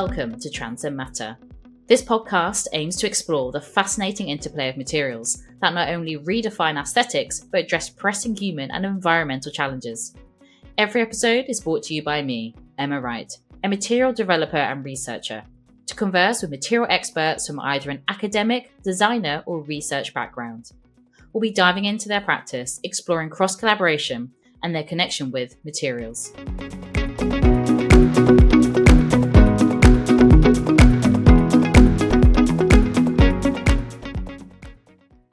Welcome to Transcend Matter. This podcast aims to explore the fascinating interplay of materials that not only redefine aesthetics but address pressing human and environmental challenges. Every episode is brought to you by me, Emma Wright, a material developer and researcher, to converse with material experts from either an academic, designer, or research background. We'll be diving into their practice, exploring cross-collaboration and their connection with materials.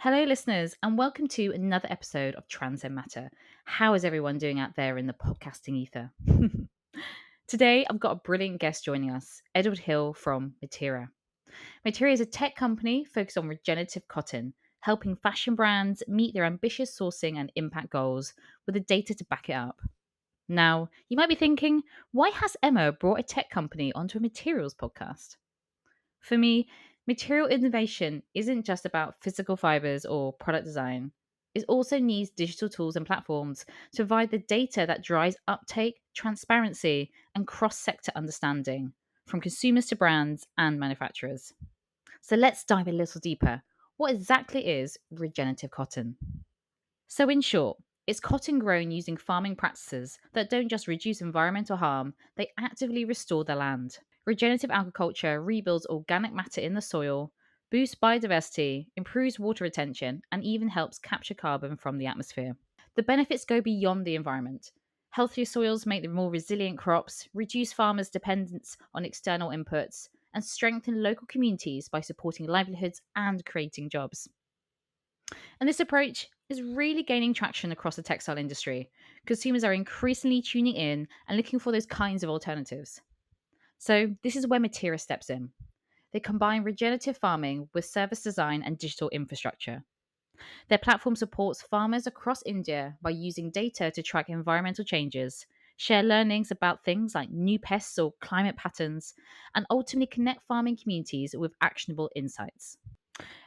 Hello listeners, and welcome to another episode of Transcend Matter. How is everyone doing out there in the podcasting ether? Today, I've got a brilliant guest joining us, Edward Hill from Materra. Materra is a tech company focused on regenerative cotton, helping fashion brands meet their ambitious sourcing and impact goals with the data to back it up. Now, you might be thinking, why has Emma brought a tech company onto a materials podcast? For me, material innovation isn't just about physical fibers or product design. It also needs digital tools and platforms to provide the data that drives uptake, transparency, and cross-sector understanding from consumers to brands and manufacturers. So let's dive a little deeper. What exactly is regenerative cotton? So in short, it's cotton grown using farming practices that don't just reduce environmental harm, they actively restore the land. Regenerative agriculture rebuilds organic matter in the soil, boosts biodiversity, improves water retention, and even helps capture carbon from the atmosphere. The benefits go beyond the environment. Healthier soils make them more resilient crops, reduce farmers' dependence on external inputs, and strengthen local communities by supporting livelihoods and creating jobs. And this approach is really gaining traction across the textile industry. Consumers are increasingly tuning in and looking for those kinds of alternatives. So this is where Materra steps in. They combine regenerative farming with service design and digital infrastructure. Their platform supports farmers across India by using data to track environmental changes, share learnings about things like new pests or climate patterns, and ultimately connect farming communities with actionable insights.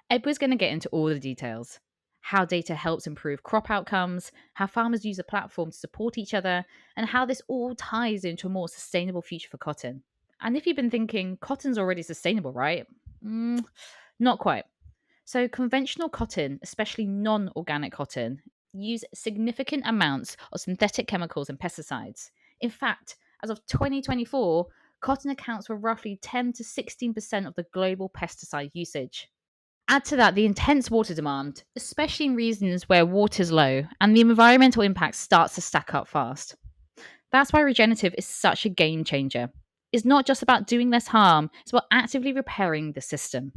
Edward's going to get into all the details. How data helps improve crop outcomes, how farmers use the platform to support each other, and how this all ties into a more sustainable future for cotton. And if you've been thinking, cotton's already sustainable, right? Not quite. So conventional cotton, especially non-organic cotton, use significant amounts of synthetic chemicals and pesticides. In fact, as of 2024, cotton accounts for roughly 10 to 16% of the global pesticide usage. Add to that the intense water demand, especially in regions where water's low, and the environmental impact starts to stack up fast. That's why regenerative is such a game changer. It's not just about doing less harm, it's about actively repairing the system.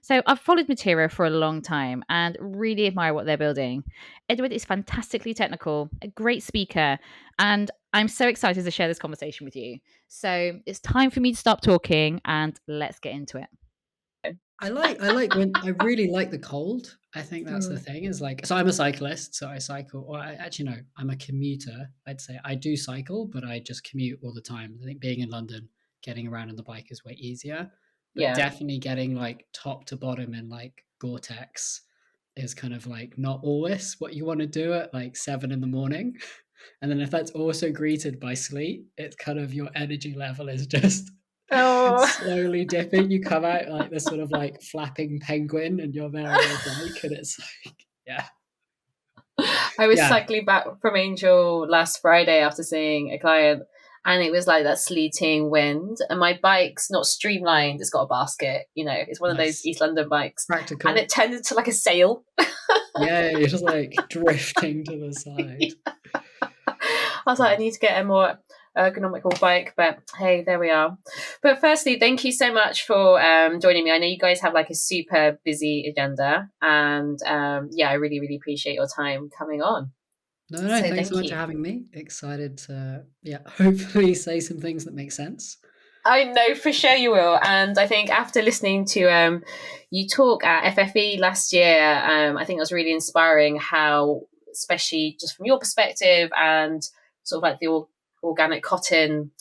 So I've followed Materra for a long time and really admire what they're building. Edward is fantastically technical, a great speaker, and I'm so excited to share this conversation with you. So it's time for me to stop talking and let's get into it. I really like the cold. I think that's the thing is like, so I'm a cyclist, so I cycle, or I'm a commuter. I'd say I do cycle, but I just commute all the time. I think being in London, getting around on the bike is way easier, but definitely getting like top to bottom in like Gore-Tex is kind of like not always what you want to do at like 7 a.m. And then if that's also greeted by sleet, it's kind of your energy level is just slowly dipping. You come out like this sort of like flapping penguin and you're there on your bike and it's like, I was cycling back from Angel last Friday after seeing a client and it was like that sleeting wind and my bike's not streamlined, it's got a basket, it's one of those East London bikes. Practical. And it turned into like a sail. Yeah, you're just like drifting to the side. I was like, I need to get a more ergonomical bike, but hey, there we are. But firstly, thank you so much for joining me. I know you guys have like a super busy agenda and I really, really appreciate your time coming on. No, thanks so much for having me. Excited to hopefully say some things that make sense. I know for sure you will. And I think after listening to you talk at FFE last year, I think it was really inspiring how, especially just from your perspective and sort of like the organic cotton,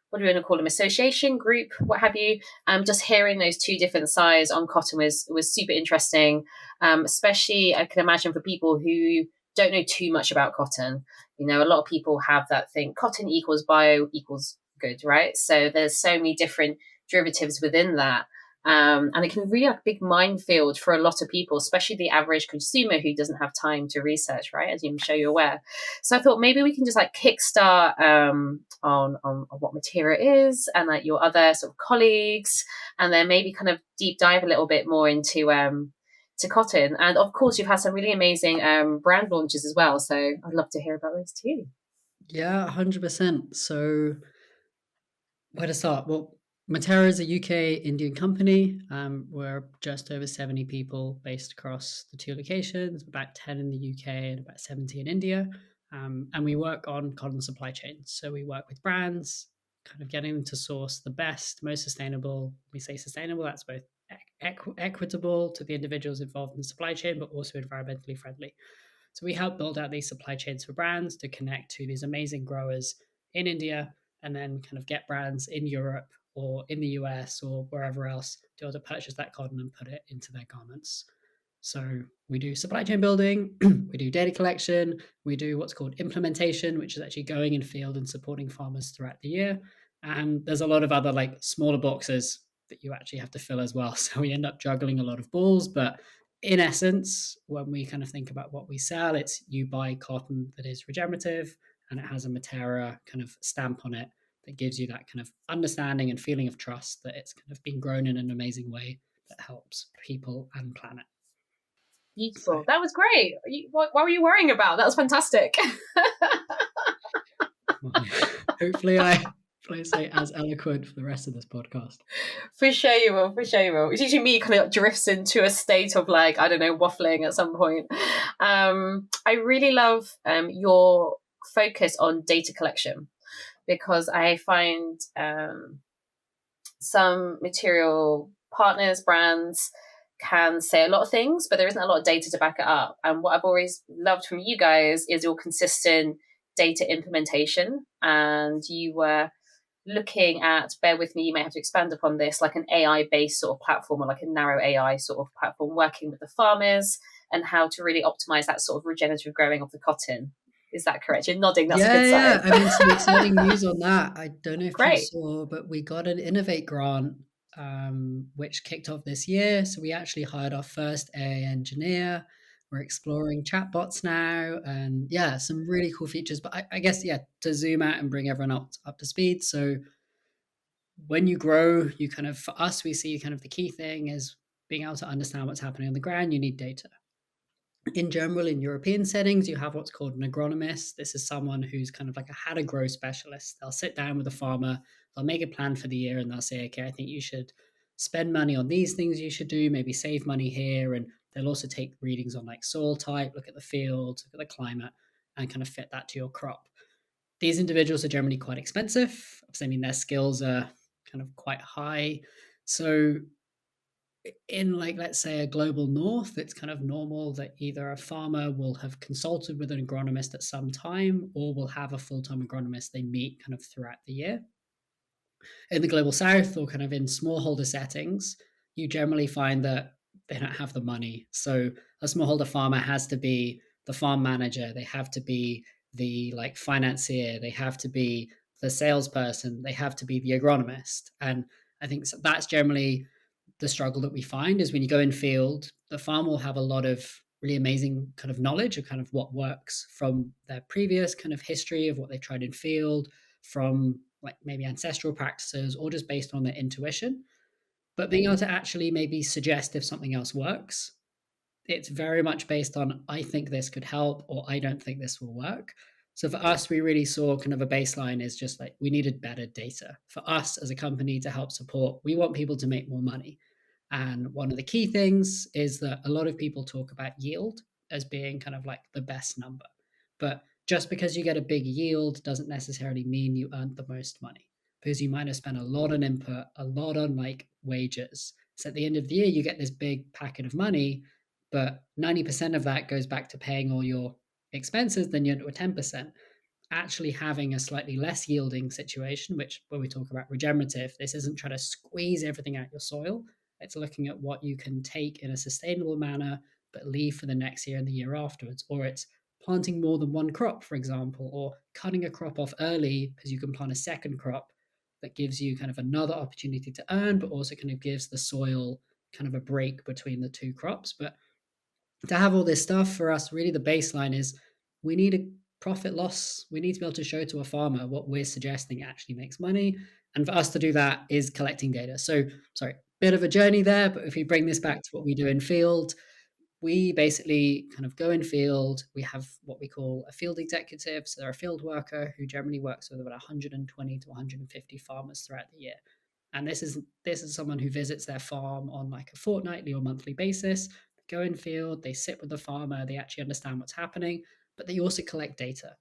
what do we want to call them, association group, what have you, just hearing those two different sides on cotton was super interesting, especially I can imagine for people who don't know too much about cotton. A lot of people have that thing, cotton equals bio equals good, right? So there's so many different derivatives within that. And it can really be a big minefield for a lot of people, especially the average consumer who doesn't have time to research, right? As I'm sure you're aware. So I thought maybe we can just like kickstart on what Materra is and like your other sort of colleagues, and then maybe kind of deep dive a little bit more into to cotton. And of course, you've had some really amazing brand launches as well. So I'd love to hear about those too. Yeah, 100%. So where to start? Well, Materra is a UK Indian company. We're just over 70 people based across the two locations, about 10 in the UK and about 70 in India. And we work on cotton supply chains. So we work with brands, kind of getting them to source the best, most sustainable. We say sustainable, that's both equitable to the individuals involved in the supply chain, but also environmentally friendly. So we help build out these supply chains for brands to connect to these amazing growers in India, and then kind of get brands in Europe or in the US or wherever else to be able to purchase that cotton and put it into their garments. So we do supply chain building, we do data collection, we do what's called implementation, which is actually going in field and supporting farmers throughout the year. And there's a lot of other like smaller boxes that you actually have to fill as well. So we end up juggling a lot of balls, but in essence, when we kind of think about what we sell, it's you buy cotton that is regenerative and it has a Materra kind of stamp on it that gives you that kind of understanding and feeling of trust that it's kind of been grown in an amazing way that helps people and planet. Beautiful. So, That was great. What were you worrying about? That was fantastic. well, hopefully I say as eloquent for the rest of this podcast. For sure you will. For sure you will. It's usually me kind of drifts into a state of like, I don't know, waffling at some point. I really love your focus on data collection, because I find some material partners, brands can say a lot of things, but there isn't a lot of data to back it up. And what I've always loved from you guys is your consistent data implementation. And you were looking at, bear with me, you may have to expand upon this, like an AI based sort of platform, or like a narrow AI sort of platform, working with the farmers and how to really optimize that sort of regenerative growing of the cotton. Is that correct? You're nodding. That's a good Yeah. sign. I mean, some exciting news on that. I don't know if you Great. saw, but we got an Innovate grant, which kicked off this year. So we actually hired our first AI engineer. We're exploring chatbots now, and yeah, some really cool features. But I guess, yeah, to zoom out and bring everyone up to speed. So when you grow, you kind of, for us, we see kind of the key thing is being able to understand what's happening on the ground. You need data. In general, in European settings, you have what's called an agronomist. This is someone who's kind of like a how to grow specialist. They'll sit down with a farmer, they'll make a plan for the year, and they'll say, okay, I think you should spend money on these things you should do, maybe save money here. And they'll also take readings on like soil type, look at the field, look at the climate, and kind of fit that to your crop. These individuals are generally quite expensive. I mean, their skills are kind of quite high. So in like, let's say, a global north, it's kind of normal that either a farmer will have consulted with an agronomist at some time, or will have a full-time agronomist they meet kind of throughout the year. In the global south, or kind of in smallholder settings, you generally find that they don't have the money. So a smallholder farmer has to be the farm manager, they have to be the like financier, they have to be the salesperson, they have to be the agronomist. And I think that's generally the struggle that we find, is when you go in field, the farm will have a lot of really amazing kind of knowledge of kind of what works from their previous kind of history of what they've tried in field, from like maybe ancestral practices, or just based on their intuition. But being able to actually maybe suggest if something else works, it's very much based on, I think this could help, or I don't think this will work. So for us, we really saw kind of a baseline is just like we needed better data for us as a company to help support. We want people to make more money. And one of the key things is that a lot of people talk about yield as being kind of like the best number. But just because you get a big yield doesn't necessarily mean you earned the most money, because you might have spent a lot on input, a lot on like wages. So at the end of the year, you get this big packet of money, but 90% of that goes back to paying all your expenses, then you're at 10%. Actually having a slightly less yielding situation, which when we talk about regenerative, this isn't trying to squeeze everything out your soil. It's looking at what you can take in a sustainable manner, but leave for the next year and the year afterwards. Or it's planting more than one crop, for example, or cutting a crop off early because you can plant a second crop that gives you kind of another opportunity to earn, but also kind of gives the soil kind of a break between the two crops. But to have all this stuff, for us, really the baseline is we need a profit loss. We need to be able to show to a farmer what we're suggesting actually makes money. And for us to do that is collecting data. So, sorry, bit of a journey there, but if we bring this back to what we do in field, we basically kind of go in field. We have what we call a field executive. So they're a field worker who generally works with about 120 to 150 farmers throughout the year. And this is someone who visits their farm on like a fortnightly or monthly basis. They go in field, they sit with the farmer, they actually understand what's happening, but they also collect data.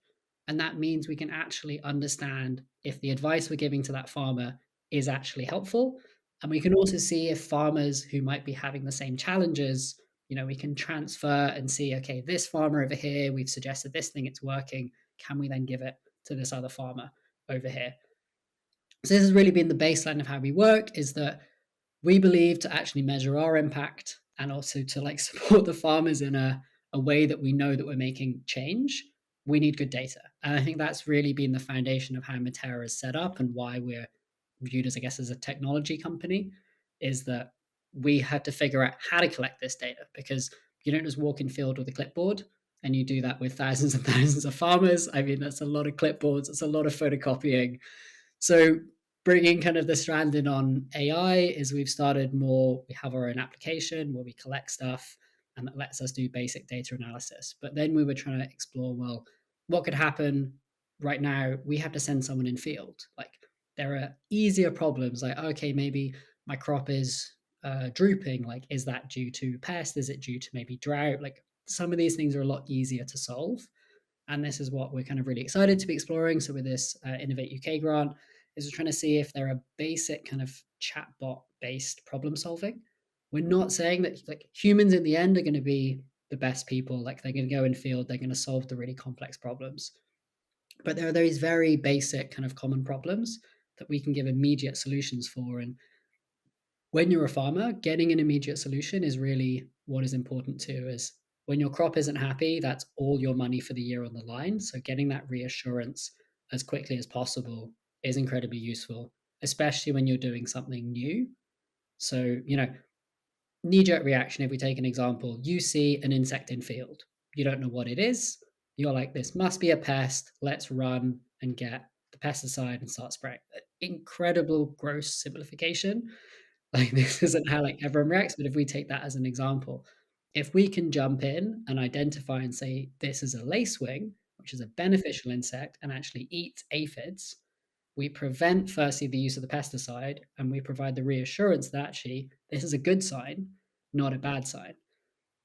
And that means we can actually understand if the advice we're giving to that farmer is actually helpful. And we can also see if farmers who might be having the same challenges, we can transfer and see, okay, this farmer over here, we've suggested this thing, it's working. Can we then give it to this other farmer over here? So this has really been the baseline of how we work, is that we believe to actually measure our impact and also to like support the farmers in a way that we know that we're making change, we need good data. And I think that's really been the foundation of how Materra is set up and why we're viewed as, I guess, as a technology company, is that we had to figure out how to collect this data, because you don't just walk in field with a clipboard and you do that with thousands and thousands of farmers. I mean, that's a lot of clipboards, it's a lot of photocopying. So bringing kind of the strand in on AI is we have our own application where we collect stuff and that lets us do basic data analysis. But then we were trying to explore, well, what could happen right now? We have to send someone in field. Like there are easier problems like, okay, maybe my crop is drooping. Like, is that due to pest? Is it due to maybe drought? Like some of these things are a lot easier to solve. And this is what we're kind of really excited to be exploring. So with this Innovate UK grant, is we're trying to see if there are basic kind of chatbot based problem solving. We're not saying that like humans in the end are going to be the best people, like they're going to go in field, they're going to solve the really complex problems. But there are these very basic kind of common problems that we can give immediate solutions for. And when you're a farmer, getting an immediate solution is really what is important too. Is when your crop isn't happy, that's all your money for the year on the line. So getting that reassurance as quickly as possible is incredibly useful, especially when you're doing something new. So, knee-jerk reaction, if we take an example, you see an insect in field. You don't know what it is. You're like, this must be a pest. Let's run and get the pesticide and start spraying. Incredible gross simplification. Like this isn't how like everyone reacts, but if we take that as an example, if we can jump in and identify and say this is a lacewing, which is a beneficial insect and actually eats aphids, we prevent firstly the use of the pesticide and we provide the reassurance that actually this is a good sign, not a bad sign.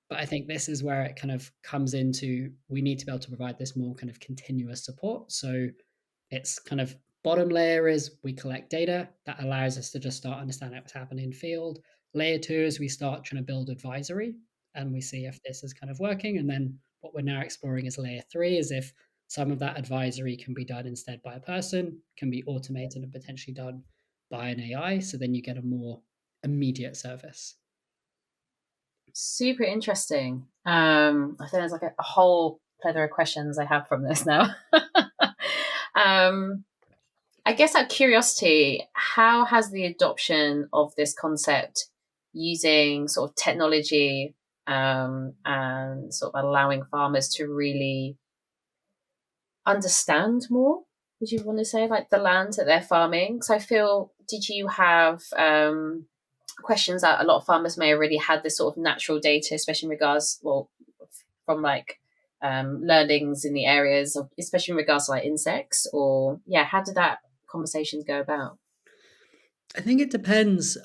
But I think this is where it kind of comes into, we need to be able to provide this more kind of continuous support. So it's kind of bottom layer is we collect data that allows us to just start understanding what's happening in field. Layer 2 is we start trying to build advisory and we see if this is kind of working. And then what we're now exploring is layer 3, is if some of that advisory can be done instead by a person, can be automated and potentially done by an AI. So then you get a more immediate service. Super interesting. I think there's like a whole plethora of questions I have from this now. I guess out of curiosity, how has the adoption of this concept using sort of technology and sort of allowing farmers to really understand more, would you want to say, like the land that they're farming? So I feel, did you have questions that a lot of farmers may already had this sort of natural data, especially in regards, from like learnings in the areas of, especially in regards to like insects, or how did that conversations go about? I think it depends.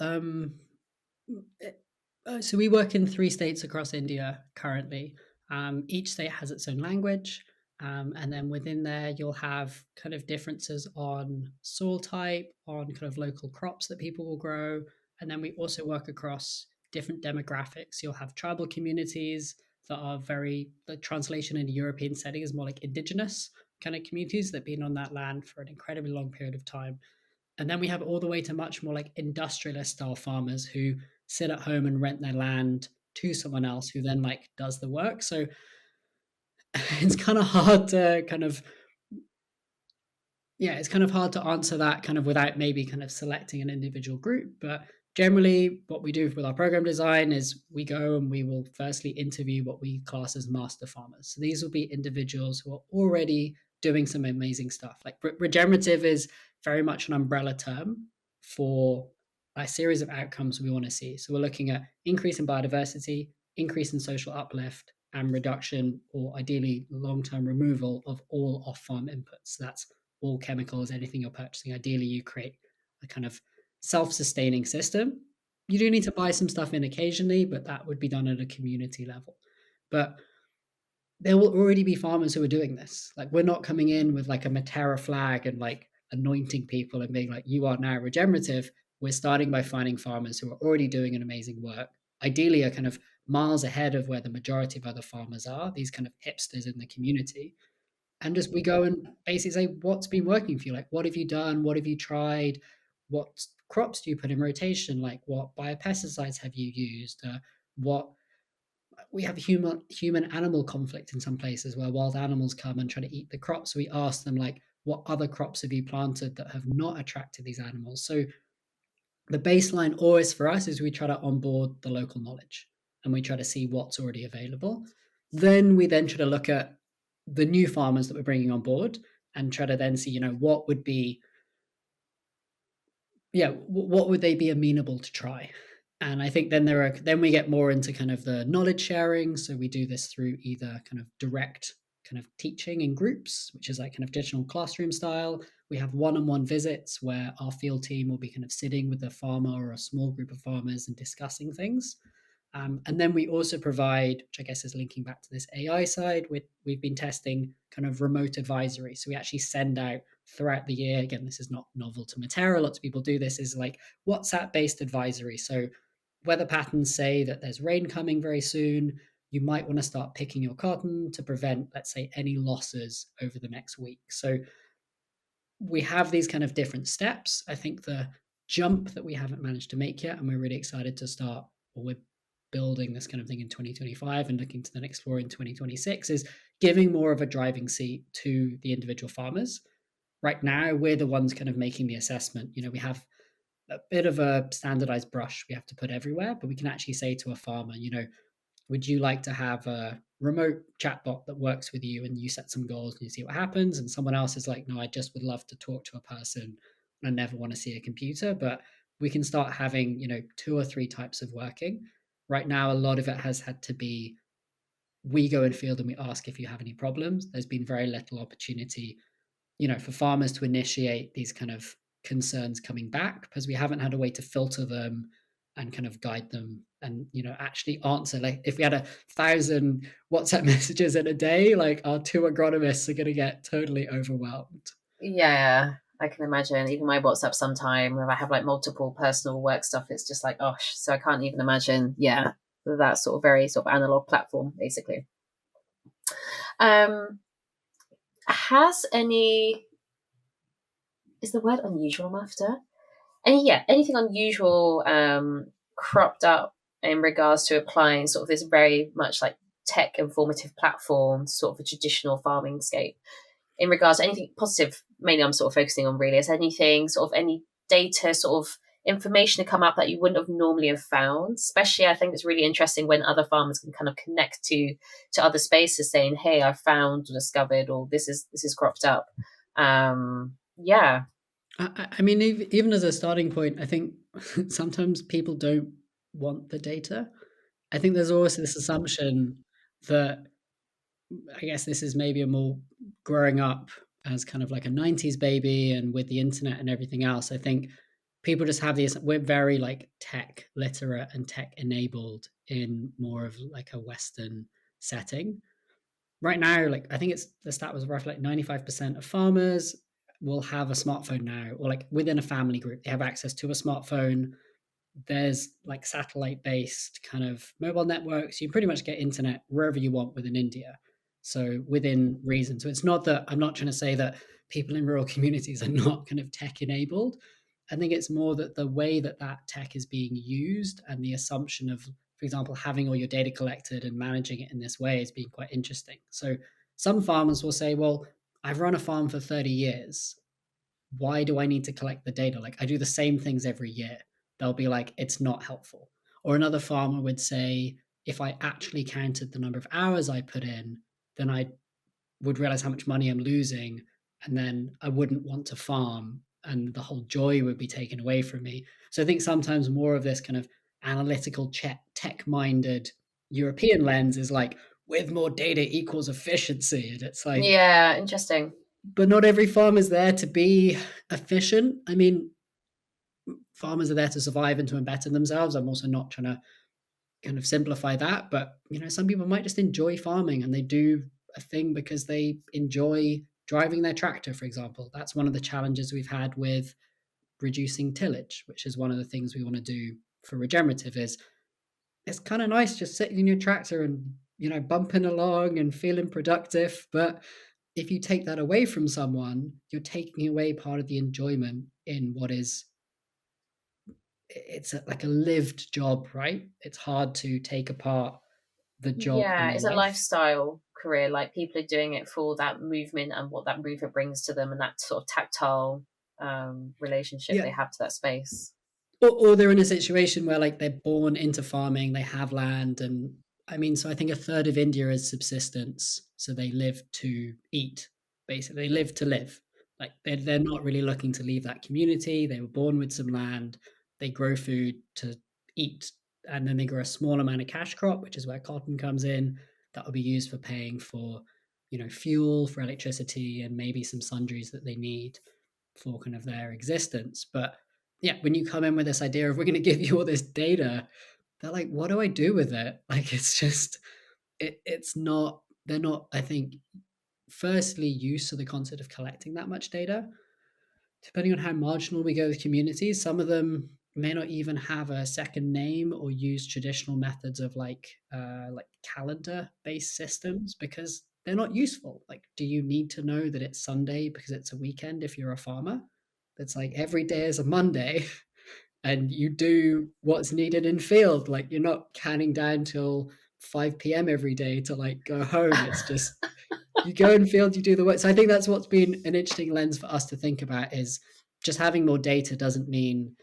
So we work in 3 states across India currently. Each state has its own language. And then within there, you'll have kind of differences on soil type, on kind of local crops that people will grow. And then we also work across different demographics. You'll have tribal communities that are the translation in a European setting is more like indigenous kind of communities that have been on that land for an incredibly long period of time. And then we have all the way to much more like industrialist style farmers who sit at home and rent their land to someone else who then like does the work. So it's kind of hard to kind of Yeah, it's kind of hard to answer that kind of without maybe kind of selecting an individual group. But generally, what we do with our program design is we go and we will firstly interview what we class as master farmers. So these will be individuals who are already doing some amazing stuff. Like regenerative is very much an umbrella term for a series of outcomes we want to see. So we're looking at increase in biodiversity, increase in social uplift, and reduction or ideally long-term removal of all off-farm inputs. So that's all chemicals, anything you're purchasing. Ideally, you create a kind of self-sustaining system. You do need to buy some stuff in occasionally, but that would be done at a community level. But there will already be farmers who are doing this. Like we're not coming in with like a Materra flag and like anointing people and being like, you are now regenerative. We're starting by finding farmers who are already doing an amazing work. Ideally, are kind of miles ahead of where the majority of other farmers are, these kind of hipsters in the community, and just we go and basically say what's been working for you, like what have you done, what have you tried, what crops do you put in rotation, like what biopesticides have you used, what we have human animal conflict in some places where wild animals come and try to eat the crops. So we ask them like what other crops have you planted that have not attracted these animals. So the baseline always for us is we try to onboard the local knowledge and we try to see what's already available. Then we then try to look at the new farmers that we're bringing on board and try to then see, what would be, what would they be amenable to try? And I think then we get more into kind of the knowledge sharing. So we do this through either kind of direct kind of teaching in groups, which is like kind of digital classroom style. We have one-on-one visits where our field team will be kind of sitting with a farmer or a small group of farmers and discussing things. And then we also provide, which I guess is linking back to this AI side, we've been testing kind of remote advisory. So we actually send out throughout the year, again, this is not novel to Materra, lots of people do this, is like WhatsApp-based advisory. So weather patterns say that there's rain coming very soon. You might want to start picking your cotton to prevent, let's say, any losses over the next week. So we have these kind of different steps. I think the jump that we haven't managed to make yet, and we're really excited to start, or we're building this kind of thing in 2025 and looking to then explore in 2026, is giving more of a driving seat to the individual farmers. Right now, we're the ones kind of making the assessment. We have a bit of a standardized brush we have to put everywhere, but we can actually say to a farmer, would you like to have a remote chatbot that works with you and you set some goals and you see what happens? And someone else is like, no, I just would love to talk to a person and I never want to see a computer. But we can start having, 2 or 3 types of working. Right now, a lot of it has had to be, we go in field and we ask if you have any problems. There's been very little opportunity, for farmers to initiate these kind of concerns coming back because we haven't had a way to filter them and kind of guide them and actually answer. Like if we had 1,000 WhatsApp messages in a day, like our 2 agronomists are going to get totally overwhelmed. Yeah, I can imagine. Even my WhatsApp sometime, if I have like multiple personal work stuff, it's just like, oh, so I can't even imagine. Yeah, that sort of very sort of analog platform, basically. Has any, is the word unusual I'm after? Anything unusual cropped up in regards to applying sort of this very much like tech informative platform to sort of a traditional farming scape? In regards to anything positive, mainly I'm sort of focusing on really, is anything sort of any data sort of information to come up that you wouldn't have normally have found. Especially I think it's really interesting when other farmers can kind of connect to other spaces saying, hey, I found or discovered, or this is cropped up. Yeah. I mean, even as a starting point, I think sometimes people don't want the data. I think there's always this assumption that, I guess this is maybe a more growing up as kind of like a 90s baby and with the internet and everything else. I think people just have these, we're very like tech literate and tech enabled in more of like a Western setting. Right now, like I think it's the stat was roughly like 95% of farmers will have a smartphone now, or like within a family group, they have access to a smartphone. There's like satellite based kind of mobile networks. You can pretty much get internet wherever you want within India. So within reason. So it's not that I'm not trying to say that people in rural communities are not kind of tech enabled. I think it's more that the way that that tech is being used and the assumption of, for example, having all your data collected and managing it in this way is being quite interesting. So some farmers will say, well, I've run a farm for 30 years. why do I need to collect the data? Like, I do the same things every year. They'll be like, it's not helpful. Or another farmer would say, if I actually counted the number of hours I put in, then I would realize how much money I'm losing, and then I wouldn't want to farm, and the whole joy would be taken away from me. So I think sometimes more of this kind of analytical, tech-minded European lens is like, with more data equals efficiency. And it's like, Yeah, interesting. but not every farm is there to be efficient. I mean, farmers are there to survive and to better themselves. I'm also not trying to kind of simplify that, but some people might just enjoy farming, and they do a thing because they enjoy driving their tractor, for example. That's one of the challenges we've had with reducing tillage, which is one of the things we want to do for regenerative. Is it's kind of nice just sitting in your tractor and bumping along and feeling productive, but if you take that away from someone, you're taking away part of the enjoyment in what is, like a lived job, right? It's hard to take apart the job and Yeah, the it's a life. lifestyle career. Like, people are doing it for that movement and what that movement brings to them, and that sort of tactile relationship Yeah. they have to that space. Or they're in a situation where like they're born into farming, they have land, and I mean, so I think a third of India is subsistence. So they live to eat, basically. They live to live. Like they're not really looking to leave that community. They were born with some land. They grow food to eat, and then they grow a small amount of cash crop, which is where cotton comes in. That will be used for paying for, fuel, for electricity, and maybe some sundries that they need for kind of their existence. But yeah, when you come in with this idea of we're going to give you all this data, they're like, what do I do with it? Like, it's just, it's not, they're not, I think, firstly, used to the concept of collecting that much data. Depending on how marginal we go with communities, some of them may not even have a second name or use traditional methods of like calendar based systems because they're not useful. Like, do you need to know that it's Sunday because it's a weekend if you're a farmer? It's like every day is a Monday and you do what's needed in field. Like, you're not counting down till 5 p.m. every day to like go home. It's just you go in field, you do the work. So I think that's what's been an interesting lens for us to think about is just having more data doesn't mean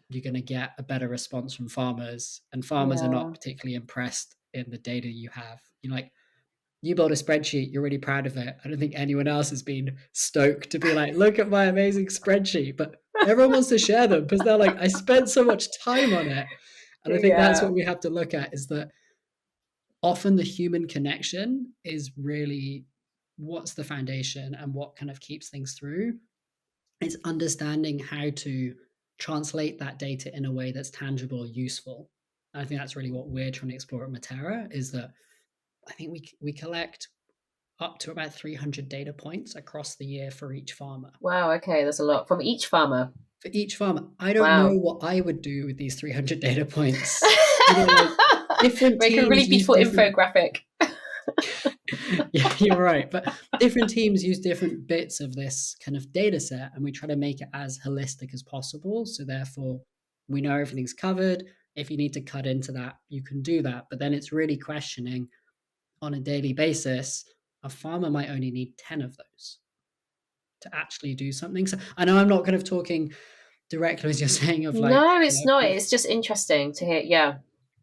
you're going to get a better response from farmers, and farmers are not Yeah. particularly impressed in the data you have. Like, you build a spreadsheet, you're really proud of it. I don't think anyone else has been stoked to be like, look at my amazing spreadsheet, but everyone wants to share them because they're like, I spent so much time on it. And I think that's Yeah. what we have to look at, is that often the human connection is really what's the foundation and what kind of keeps things through. It's understanding how to translate that data in a way that's tangible, useful. And I think that's really what we're trying to explore at Materra, is that I think we collect up to about 300 data points across the year for each farmer. Wow. Okay, that's a lot from each farmer. For each farmer, I don't know Wow. what I would do with these 300 data points. Like, different Make a really teams use beautiful different. infographic. Yeah, you're right. But different teams use different bits of this kind of data set, and we try to make it as holistic as possible. So therefore, we know everything's covered. If you need to cut into that, you can do that. But then it's really questioning on a daily basis, a farmer might only need 10 of those to actually do something. So I know I'm not kind of talking directly, as you're saying, of like, No, it's not. It's just interesting to hear. Yeah.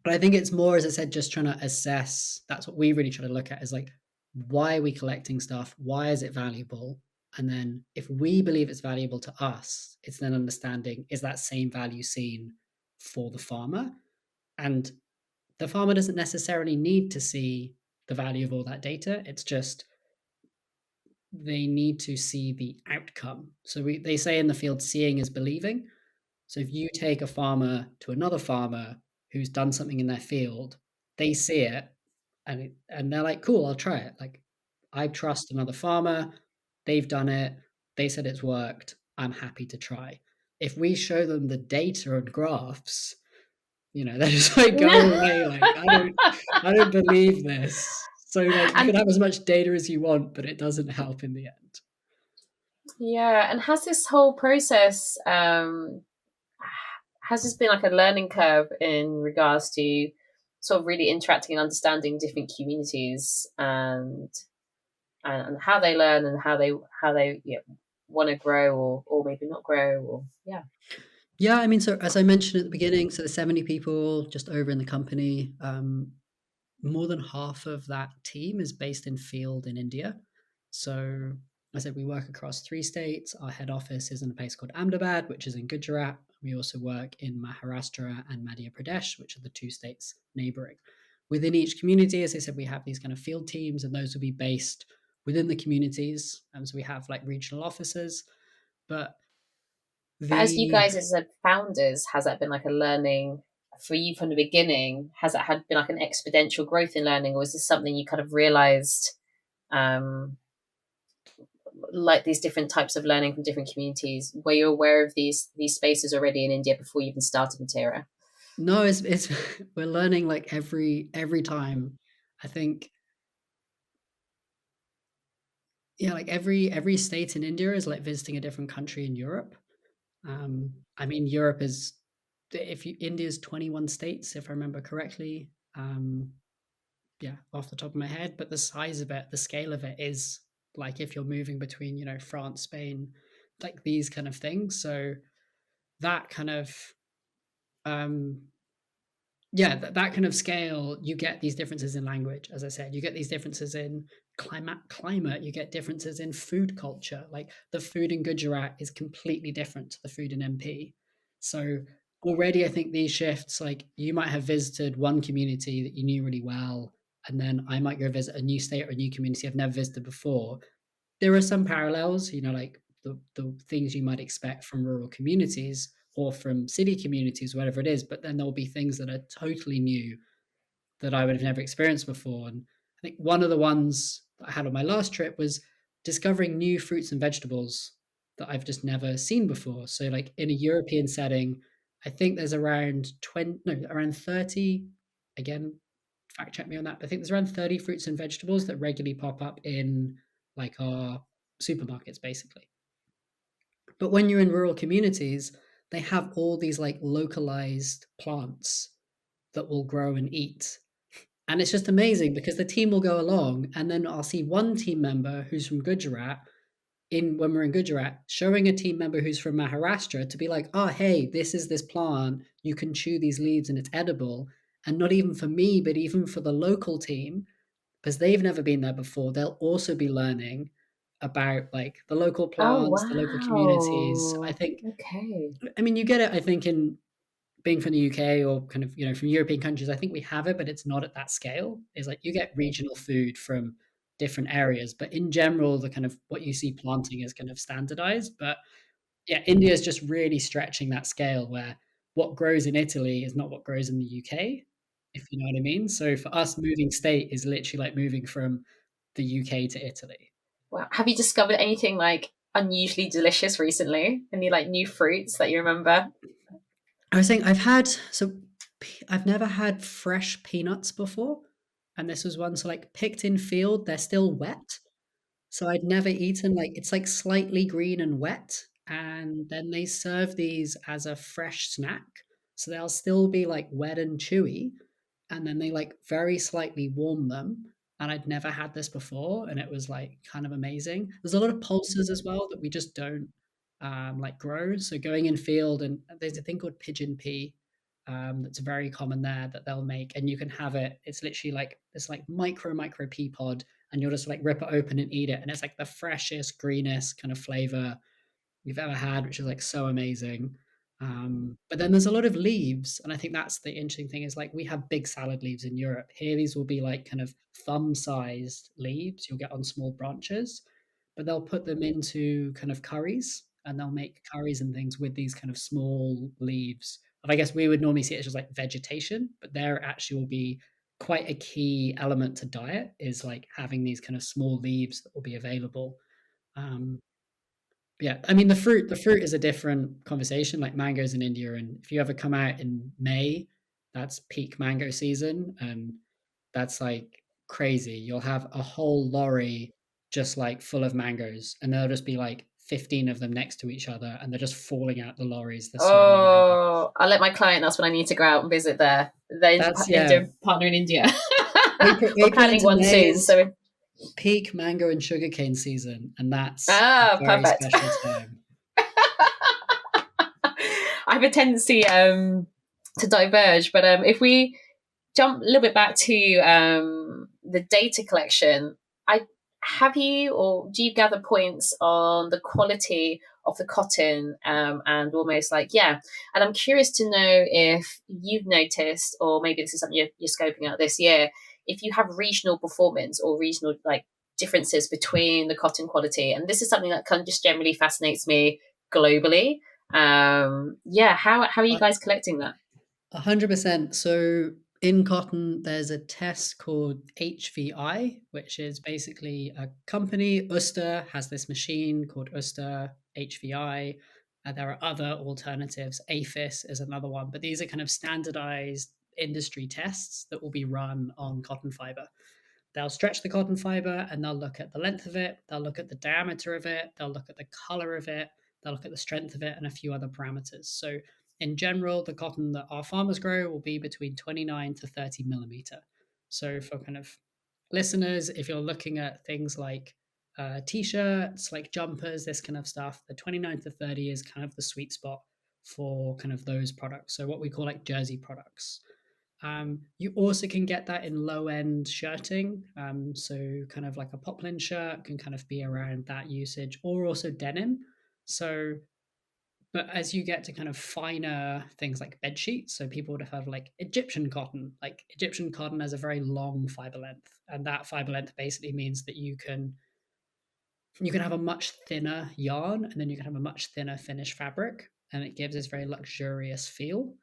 but I think it's more, as I said, just trying to assess. That's what we really try to look at, is like, why are we collecting stuff? Why is it valuable? And then if we believe it's valuable to us, it's then understanding, is that same value seen for the farmer? And the farmer doesn't necessarily need to see the value of all that data. It's just they need to see the outcome. So they say in the field, seeing is believing. So if you take a farmer to another farmer who's done something in their field, they see it and they're like, cool, I'll try it. Like, I trust another farmer, they've done it, they said it's worked, I'm happy to try. If we show them the data and graphs, they're just like, go away. Like, I don't believe this. So like, you can And have as much data as you want, but it doesn't help in the end. yeah, and has this whole process has this been like a learning curve in regards to sort of really interacting and understanding different communities and how they learn and how they want to grow or maybe not grow, or Yeah, I mean, so as I mentioned at the beginning, so there's 70 people just over in the company. More than half of that team is based in field in India. So I said we work across 3 states. Our head office is in a place called Ahmedabad, which is in Gujarat. We also work in Maharashtra and Madhya Pradesh, which are the 2 states neighboring. Within each community, as I said, we have these kind of field teams, and those will be based within the communities. And so we have like regional offices, but But as you the guys as founders, has that been like a learning for you from the beginning? Has it had been like an exponential growth in learning, or is this something you kind of realized, um, like these different types of learning from different communities? Were you aware of these spaces already in India before you even started Materra? no, it's we're learning like every time. I think yeah, like every state in India is like visiting a different country in Europe. I mean, Europe is if you India's 21 states, if I remember correctly. Yeah, off the top of my head, but the size of it, the scale of it is like if you're moving between, France, Spain, like these kind of things. So that kind of um yeah, that kind of scale, you get these differences in language, as I said, you get these differences in climate, you get differences in food culture. Like the food in Gujarat is completely different to the food in MP. So already I think these shifts, like you might have visited one community that you knew really well, and then I might go visit a new state or a new community I've never visited before. There are some parallels, like the things you might expect from rural communities or from city communities, whatever it is, but then there'll be things that are totally new that I would have never experienced before. And I think one of the ones that I had on my last trip was discovering new fruits and vegetables that I've just never seen before. So like in a European setting, I think there's around 20, no, around 30, again, fact check me on that, but I think there's around 30 fruits and vegetables that regularly pop up in like our supermarkets basically. But when you're in rural communities, they have all these like localized plants that will grow and eat. And it's just amazing because the team will go along and then I'll see one team member who's from Gujarat in when we're in Gujarat showing a team member who's from Maharashtra to be like, oh hey, this is this plant. You can chew these leaves and it's edible. And not even for me, but even for the local team, because they've never been there before, they'll also be learning about like the local Oh plants, the local communities. I wow! think Okay. I mean, you get it, I think, in being from the UK or kind of, from European countries, I think we have it, but it's not at that scale. It's like you get regional food from different areas, but in general, the kind of what you see planting is kind of standardized. But yeah, India is just really stretching that scale where what grows in Italy is not what grows in the UK, if you know what I mean. So for us, moving state is literally like moving from the UK to Italy. Wow. Have you discovered anything like unusually delicious recently? Any like new fruits that you remember? I was saying I've never had fresh peanuts before, and this was one. So like picked in field, they're still wet. So I'd never eaten like it's like slightly green and wet, and then they serve these as a fresh snack. So they'll still be like wet and chewy, and then they like very slightly warm them. And I'd never had this before, and it was like kind of amazing. There's a lot of pulses as well that we just don't like grow. So going in field, and there's a thing called pigeon pea that's very common there that they'll make, and you can have it. It's literally like this like micro pea pod, and you'll just like rip it open and eat it, and it's like the freshest, greenest kind of flavor you've ever had, which is like so amazing. But then there's a lot of leaves, and I think that's the interesting thing is like we have big salad leaves in Europe. Here, these will be like kind of thumb-sized leaves you'll get on small branches, but they'll put them into kind of curries, and they'll make curries and things with these kind of small leaves. And I guess we would normally see it as just like vegetation, but there actually will be quite a key element to diet is like having these kind of small leaves that will be available. Um, yeah, I mean the fruit is a different conversation, like mangoes in India, and if you ever come out in May, that's peak mango season, and that's like crazy. You'll have a whole lorry just like full of mangoes, and there'll just be like 15 of them next to each other, and they're just falling out the lorries. There's so many mangoes. Oh, I'll let my client. That's when I need to go out and visit their That's yeah. Indian partner in India. We're April planning into one May soon, is so peak mango and sugarcane season, and that's a Ah, very perfect. special time. I have a tendency to diverge, but if we jump a little bit back to the data collection, I have you or do you gather points on the quality of the cotton and almost like, yeah. And I'm curious to know if you've noticed, or maybe this is something you're scoping out this year, if you have regional performance or regional like differences between the cotton quality. And this is something that kind of just generally fascinates me globally. Yeah, how are you guys collecting that? 100%. So in cotton, there's a test called HVI, which is basically a company. Uster has this machine called Uster HVI. There are other alternatives. APHIS is another one, but these are kind of standardized industry tests that will be run on cotton fiber. They'll stretch the cotton fiber and they'll look at the length of it, they'll look at the diameter of it, they'll look at the color of it, they'll look at the strength of it, and a few other parameters. So, in general, the cotton that our farmers grow will be between 29 to 30 millimeter. So, for kind of listeners, if you're looking at things like t-shirts, like jumpers, this kind of stuff, the 29 to 30 is kind of the sweet spot for kind of those products. So, what we call like jersey products. You also can get that in low end shirting. So, kind of like a poplin shirt can kind of be around that usage, or also denim. So, but as you get to kind of finer things like bed sheets, so people would have heard of like Egyptian cotton. Like Egyptian cotton has a very long fiber length, and that fiber length basically means that you can have a much thinner yarn and then you can have a much thinner finished fabric, and it gives this very luxurious feel.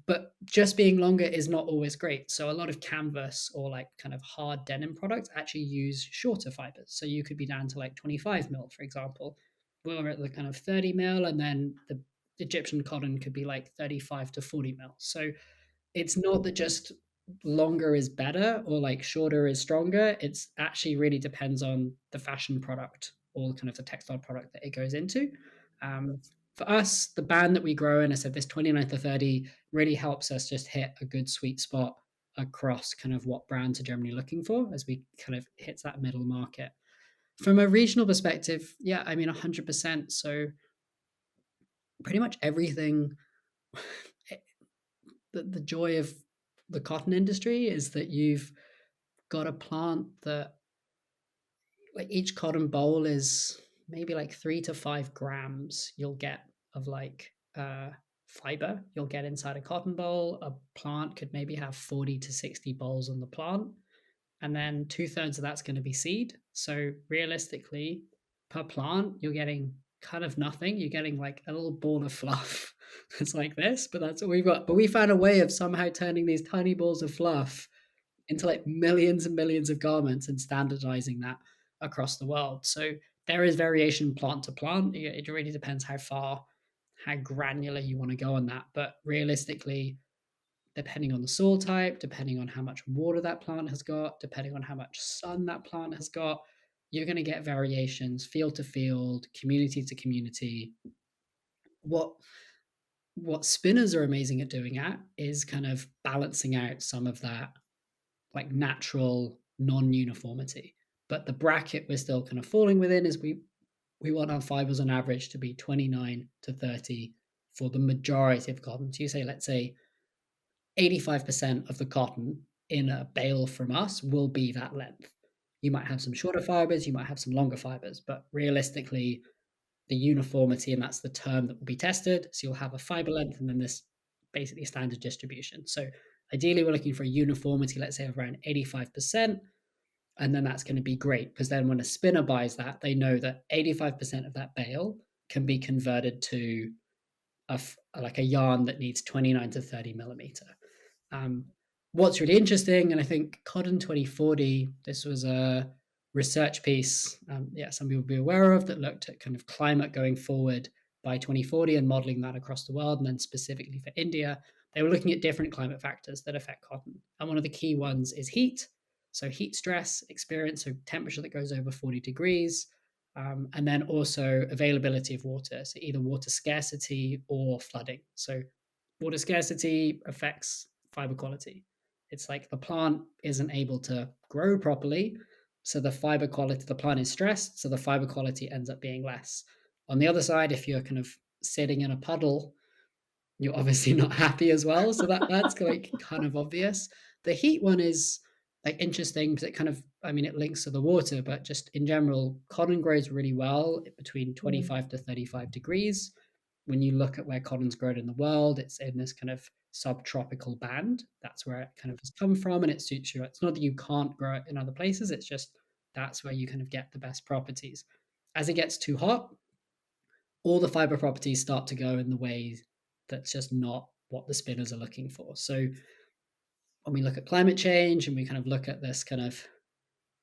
But just being longer is not always great. So a lot of canvas or like kind of hard denim products actually use shorter fibers. So you could be down to like 25 mil, for example. We're at the kind of 30 mil, and then the Egyptian cotton could be like 35 to 40 mil. So it's not that just longer is better or like shorter is stronger. It's actually really depends on the fashion product or kind of the textile product that it goes into. Um, for us, the band that we grow in, I said this 29 to 30 really helps us just hit a good sweet spot across kind of what brands are generally looking for as we kind of hits that middle market. From a regional perspective, yeah, I mean 100%. So pretty much everything the joy of the cotton industry is that you've got a plant that like each cotton boll is maybe like 3 to 5 grams you'll get of like fiber you'll get inside a cotton boll. A plant could maybe have 40 to 60 bolls on the plant, and then 2/3 of that's going to be seed. So realistically, per plant, you're getting kind of nothing. You're getting like a little ball of fluff that's like this, but that's what we've got. But we found a way of somehow turning these tiny balls of fluff into like millions and millions of garments and standardizing that across the world. So there is variation plant to plant. It really depends how granular you want to go on that. But realistically, depending on the soil type, depending on how much water that plant has got, depending on how much sun that plant has got, you're going to get variations field to field, community to community. What spinners are amazing at doing is kind of balancing out some of that like natural non-uniformity. But the bracket we're still kind of falling within is we want our fibers on average to be 29 to 30 for the majority of cotton. So you say, let's say 85% of the cotton in a bale from us will be that length. You might have some shorter fibers, you might have some longer fibers, but realistically, the uniformity, and that's the term that will be tested. So you'll have a fiber length and then this basically standard distribution. So ideally, we're looking for a uniformity, let's say of around 85%. And then that's going to be great because then when a spinner buys that, they know that 85% of that bale can be converted to like a yarn that needs 29 to 30 millimeter. Um, what's really interesting, and I think Cotton 2040, this was a research piece, some people will be aware of, that looked at kind of climate going forward by 2040 and modeling that across the world, and then specifically for India. They were looking at different climate factors that affect cotton. And one of the key ones is heat. So heat stress experience, so temperature that goes over 40 degrees, and then also availability of water, so either water scarcity or flooding. So water scarcity affects fiber quality. It's like the plant isn't able to grow properly, So the fiber quality, the plant is stressed, so the fiber quality ends up being less. On the other side, if you're kind of sitting in a puddle, you're obviously not happy as well. So that's like kind of obvious. The heat one is like interesting because it kind of, I mean, it links to the water, but just in general, cotton grows really well between Mm. 25 to 35 degrees. When you look at where cotton's grown in the world, it's in this kind of subtropical band. That's where it kind of has come from, and it suits you. It's not that you can't grow it in other places, it's just that's where you kind of get the best properties. As it gets too hot, all the fiber properties start to go in the way that's just not what the spinners are looking for. So when we look at climate change and we kind of look at this kind of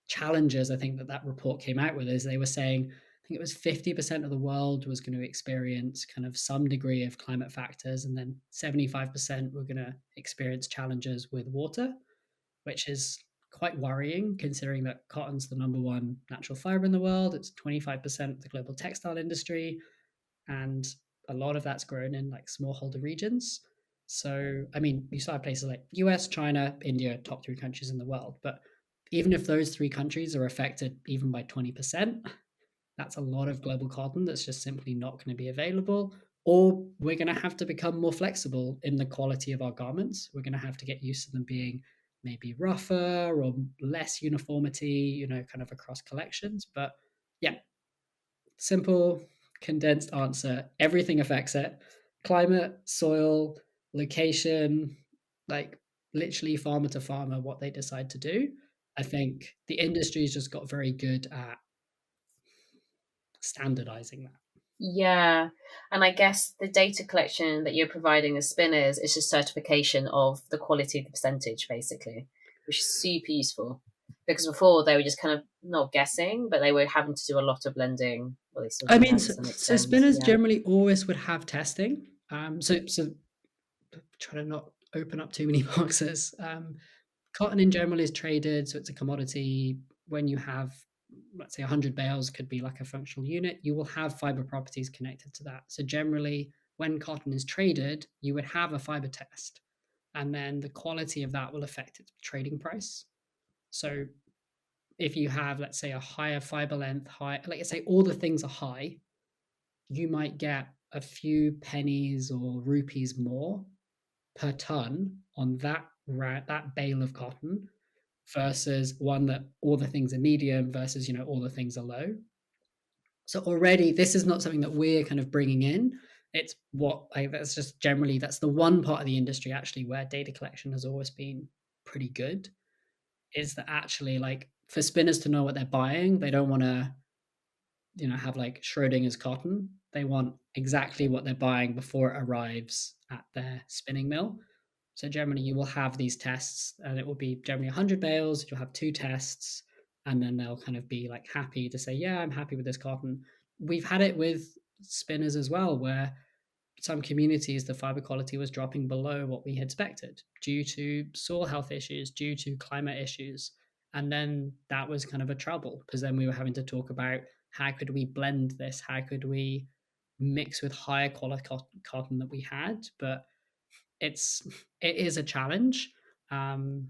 challenges, I think that report came out with is they were saying, I think it was 50% of the world was going to experience kind of some degree of climate factors, and then 75% were going to experience challenges with water, which is quite worrying considering that cotton's the number one natural fiber in the world. It's 25% of the global textile industry, and a lot of that's grown in like smallholder regions. So, I mean, you saw places like US, China, India, top three countries in the world. But even if those three countries are affected even by 20%, that's a lot of global cotton that's just simply not going to be available. Or we're going to have to become more flexible in the quality of our garments. We're going to have to get used to them being maybe rougher or less uniformity, kind of across collections. But yeah, simple, condensed answer. Everything affects it. Climate, soil, location, like literally farmer to farmer, what they decide to do. I think the industry's just got very good at standardizing that. Yeah. And I guess the data collection that you're providing as spinners is just certification of the quality of the percentage, basically, which is super useful. Because before they were just kind of not guessing, but they were having to do a lot of blending. Well, they still I do mean, now so, to some so extent. spinners Yeah. generally always would have testing. So try to not open up too many boxes. Cotton in general is traded, so it's a commodity. When you have, let's say, 100 bales could be like a functional unit, you will have fiber properties connected to that. So generally, when cotton is traded, you would have a fiber test, and then the quality of that will affect its trading price. So if you have, let's say, a higher fiber length, like let's say all the things are high, you might get a few pennies or rupees more per ton on that bale of cotton versus one that all the things are medium versus all the things are low. So already this is not something that we're kind of bringing in. It's that's just generally that's the one part of the industry actually where data collection has always been pretty good, is that actually like for spinners to know what they're buying, they don't want to have like Schrodinger's cotton. They want exactly what they're buying before it arrives at their spinning mill. So generally, you will have these tests, and it will be generally 100 bales. You'll have two tests, and then they'll kind of be like happy to say, "Yeah, I'm happy with this cotton." We've had it with spinners as well, where some communities the fiber quality was dropping below what we had expected due to soil health issues, due to climate issues, and then that was kind of a trouble because then we were having to talk about how could we blend this, how could we mix with higher quality cotton that we had, but it is a challenge. Um,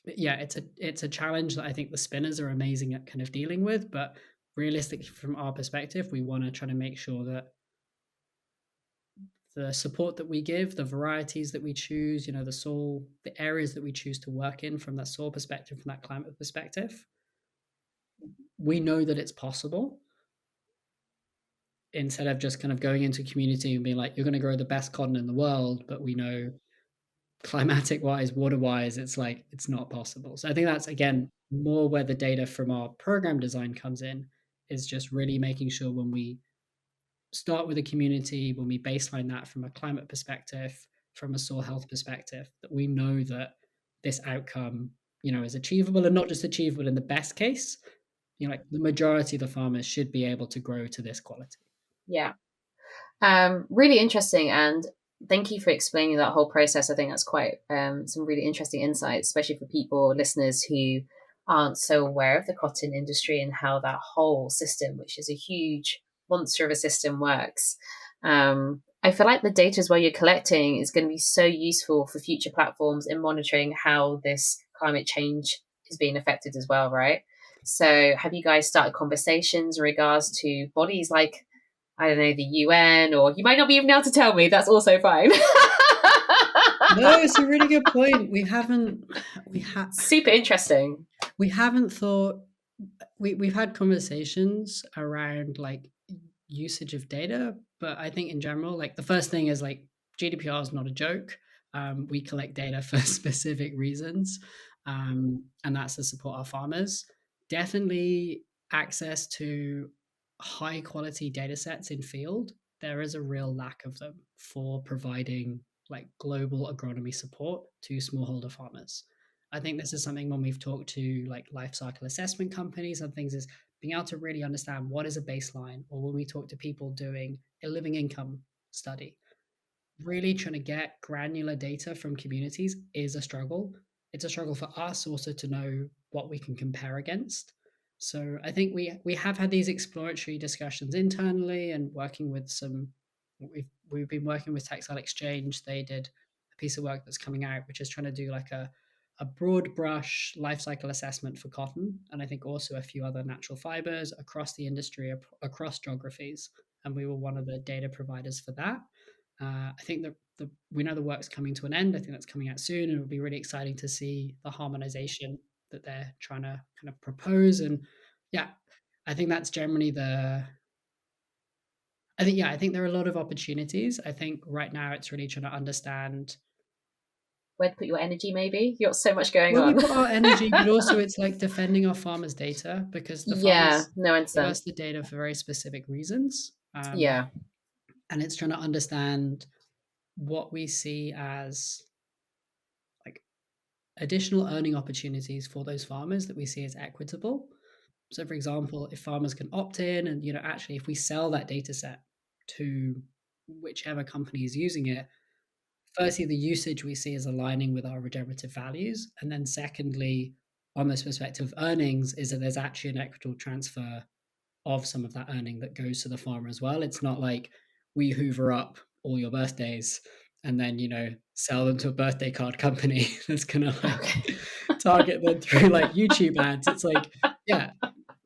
yeah, it's a challenge that I think the spinners are amazing at kind of dealing with. But realistically, from our perspective, we want to try to make sure that the support that we give, the varieties that we choose, the areas that we choose to work in from that soil perspective, from that climate perspective, we know that it's possible. Instead of just kind of going into a community and being like, you're going to grow the best cotton in the world, but we know climatic wise, water wise, it's like it's not possible. So I think that's again more where the data from our program design comes in, is just really making sure when we start with a community, when we baseline that from a climate perspective, from a soil health perspective, that we know that this outcome, is achievable, and not just achievable in the best case. Like the majority of the farmers should be able to grow to this quality. Yeah. Really interesting, and thank you for explaining that whole process. I think that's quite some really interesting insights, especially for people, listeners who aren't so aware of the cotton industry and how that whole system, which is a huge monster of a system, works. I feel like the data as well you're collecting is going to be so useful for future platforms in monitoring how this climate change is being affected as well, right? So have you guys started conversations in regards to bodies like, I don't know, the UN, or you might not be even able to tell me, that's also fine. No, it's a really good point. Super interesting. We haven't thought, we've had conversations around like usage of data, but I think in general, like the first thing is like GDPR is not a joke. We collect data for specific reasons, and that's to support our farmers. Definitely access to high quality data sets in field. There is a real lack of them for providing like global agronomy support to smallholder farmers. I think this is something when we've talked to like life cycle assessment companies and things, is being able to really understand what is a baseline, or when we talk to people doing a living income study, really trying to get granular data from communities is a struggle. It's a struggle for us also to know what we can compare against. So I think we have had these exploratory discussions internally and working with some. We've been working with Textile Exchange. They did a piece of work that's coming out, which is trying to do like a broad brush life cycle assessment for cotton, and I think also a few other natural fibers across the industry, across geographies. And we were one of the data providers for that. I think that we know the work's coming to an end. I think that's coming out soon, and it'll be really exciting to see the harmonization that they're trying to kind of propose. And yeah, I think that's generally I think there are a lot of opportunities. I think right now it's really trying to understand Where to put your energy, maybe? You've got so much going where we on. put our energy, but also it's like defending our farmers' data, because the Yeah, farmers no, I give understand. us the data for very specific reasons. Yeah, And it's trying to understand what we see as like additional earning opportunities for those farmers that we see as equitable. So for example, if farmers can opt in and, actually if we sell that data set to whichever company is using it, firstly, the usage we see is aligning with our regenerative values. And then secondly, on this perspective of earnings, is that there's actually an equitable transfer of some of that earning that goes to the farmer as well. It's not like we hoover up all your birthdays and then, sell them to a birthday card company that's gonna like okay. target them through like YouTube ads. It's like, yeah,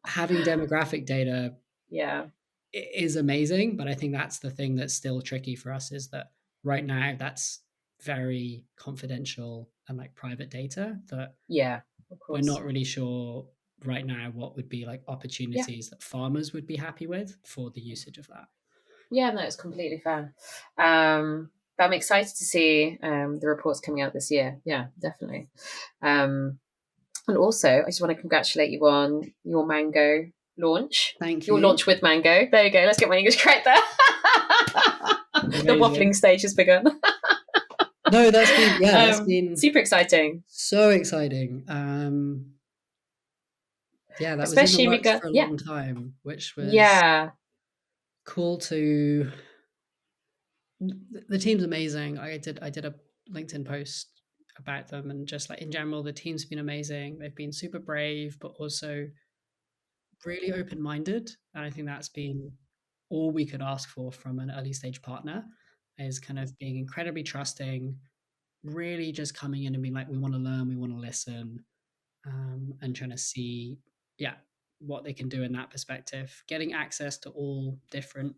having demographic data Yeah, is amazing, but I think that's the thing that's still tricky for us, is that right now that's very confidential and like private data that yeah, of we're course. not really sure right now what would be like Yeah, opportunities that farmers would be happy with for the usage of that. yeah, no, it's completely fair. But I'm excited to see the reports coming out this year. Yeah, definitely. Um, and also, I just want to congratulate you on your mango launch. Thank Your you. launch with mango. There you go. Let's get my English correct there. The Amazing. waffling stage has begun. No, that's been Super exciting. so exciting. Yeah, that was in the Especially in works regard, for a yeah, long time, which was yeah, cool to. The team's amazing. I did a LinkedIn post about them, and just like in general, the team's been amazing. They've been super brave, but also really open minded. And I think that's been all we could ask for from an early stage partner, is kind of being incredibly trusting, really just coming in and being like, we want to learn, we want to listen, and trying to see, yeah, what they can do in that perspective. Getting access to all different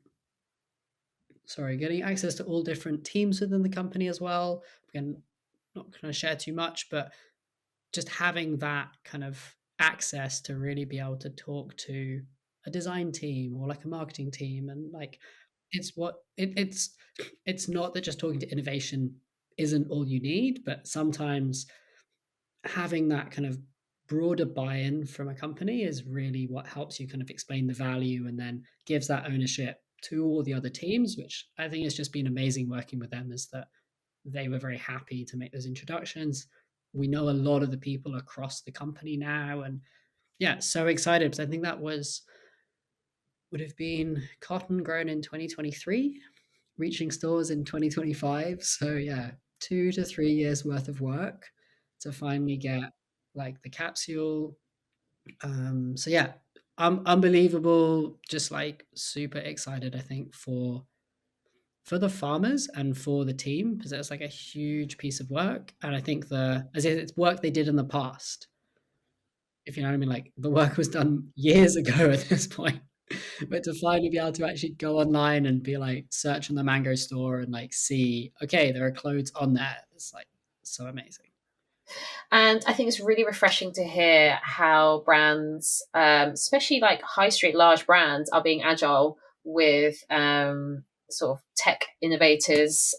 teams within the company as well. Again, not going to share too much, but just having that kind of access to really be able to talk to a design team or like a marketing team, and like it's not that just talking to innovation isn't all you need, but sometimes having that kind of broader buy-in from a company is really what helps you kind of explain the value, and then gives that ownership to all the other teams, which I think has just been amazing working with them, is that they were very happy to make those introductions. We know a lot of the people across the company now, and yeah, so excited, because I think that would have been cotton grown in 2023, reaching stores in 2025. So yeah, 2 to 3 years worth of work to finally get like the capsule. So yeah, unbelievable, just like super excited, I think, for the farmers and for the team, because it's like a huge piece of work. And I think it's work they did in the past, if you know what I mean. Like the work was done years ago at this point. But to finally be able to actually go online and be like search on the Mango store and like see, okay, there are clothes on there. It's like so amazing. And I think it's really refreshing to hear how brands, especially like high street large brands, are being agile with sort of tech innovators.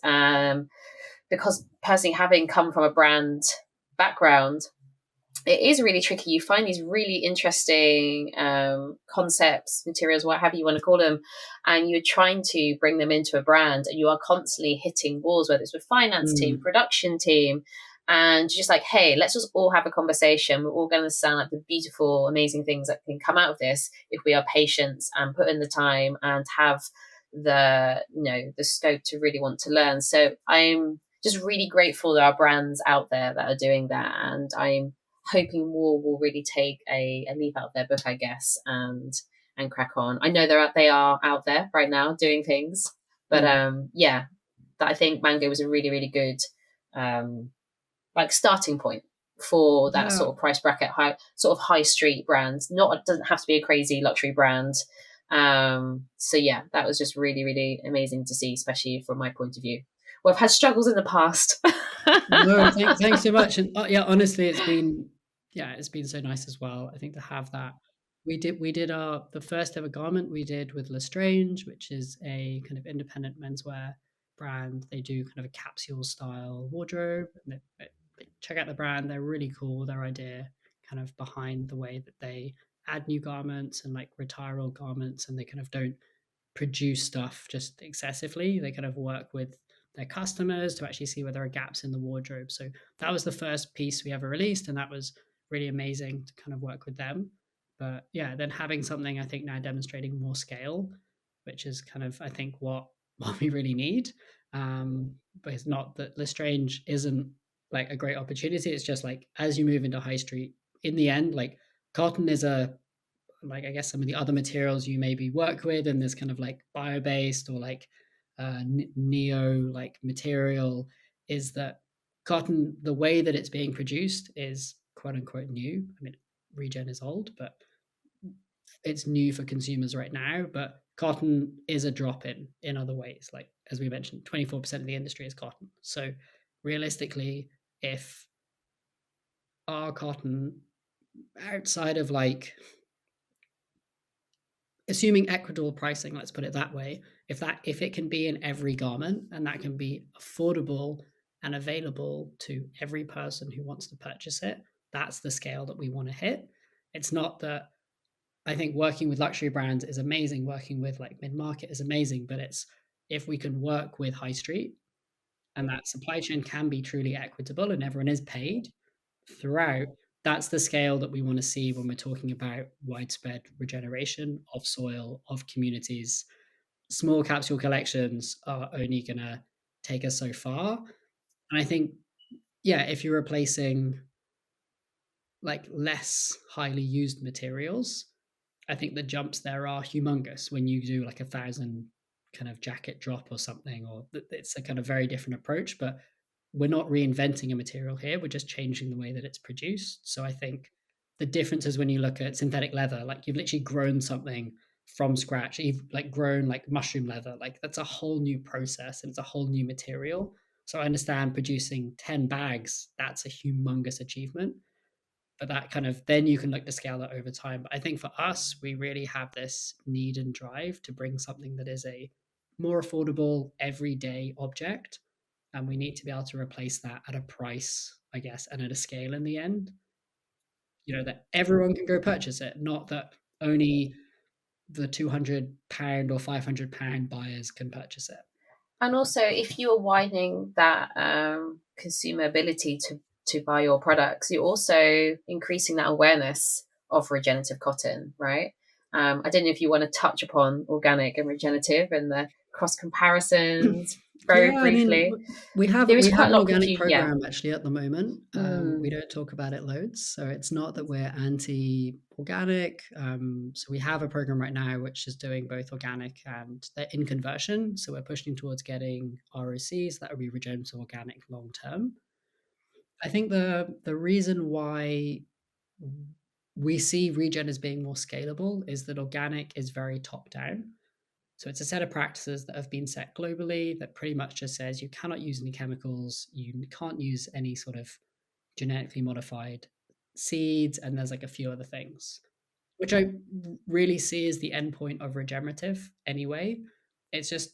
Because personally, having come from a brand background, it is really tricky. You find these really interesting concepts, materials, whatever you want to call them, and you're trying to bring them into a brand, and you are constantly hitting walls, whether it's with finance team, Mm. production team, and you're just like, hey, let's just all have a conversation. We're all going to sound like the beautiful, amazing things that can come out of this if we are patient and put in the time and have the scope to really want to learn. So I'm just really grateful there are brands out there that are doing that, and I'm hoping more will really take a leaf out of their book, I guess, and crack on. I know they are out there right now doing things, but yeah, that I think Mango was a really, really good like starting point for that Yeah. sort of price bracket, high street brand. Not, it doesn't have to be a crazy luxury brand. So yeah, that was just really, really amazing to see, especially from my point of view. Well, I've had struggles in the past. No, thanks so much. And yeah, honestly, it's been so nice as well. I think to have that. We did our the first ever garment we did with Lestrange, which is a kind of independent menswear brand. They do kind of a capsule style wardrobe. And check out the brand; they're really cool. Their idea kind of behind the way that they add new garments and like retire old garments, and they kind of don't produce stuff just excessively. They kind of work with their customers to actually see where there are gaps in the wardrobe. So that was the first piece we ever released, and that was really amazing to kind of work with them. But yeah, then having something I think now demonstrating more scale, which is kind of I think what we really need. But it's not that Lestrange isn't like a great opportunity. It's just like as you move into high street, in the end, like cotton is a like I guess some of the other materials you maybe work with and this kind of like bio-based or like neo like material is that cotton the way that it's being produced is quote unquote new. I mean regen is old but it's new for consumers right now, but cotton is a drop in other ways, like as we mentioned 24% of the industry is cotton. So realistically if our cotton outside of like assuming equitable pricing, let's put it that way, if it can be in every garment and that can be affordable and available to every person who wants to purchase it, that's the scale that we want to hit. It's not that I think working with luxury brands is amazing, working with like mid-market is amazing, but it's if we can work with high street and that supply chain can be truly equitable and everyone is paid throughout, that's the scale that we want to see when we're talking about widespread regeneration of soil, of communities. Small capsule collections are only going to take us so far. And I think, yeah, if you're replacing like less highly used materials, I think the jumps there are humongous when you do like 1,000 kind of jacket drop or something, or it's a kind of very different approach. But we're not reinventing a material here. We're just changing the way that it's produced. So I think the difference is when you look at synthetic leather, like you've literally grown something from scratch, you've like grown like mushroom leather, like that's a whole new process and it's a whole new material. So I understand producing 10 bags, that's a humongous achievement. But that kind of then you can look to scale that over time. But I think for us, we really have this need and drive to bring something that is a more affordable everyday object and we need to be able to replace that at a price, I guess, and at a scale in the end, that everyone can go purchase it, not that only the £200 or £500 buyers can purchase it. And also, if you are widening that consumer ability to buy your products, you're also increasing that awareness of regenerative cotton, right? I don't know if you want to touch upon organic and regenerative and the cross comparisons very Yeah, I mean, briefly. we have There is we quite have a an lot of organic confusion. Yeah. program actually at the moment. We don't talk about it loads, so it's not that we're anti-organic. So we have a program right now which is doing both organic and they're in conversion. So we're pushing towards getting ROCs that would be regenerative organic long term. I think the reason why we see regen as being more scalable is that organic is very top down. So it's a set of practices that have been set globally that pretty much just says you cannot use any chemicals, you can't use any sort of genetically modified seeds, and there's like a few other things, which I really see as the endpoint of regenerative anyway. It's just,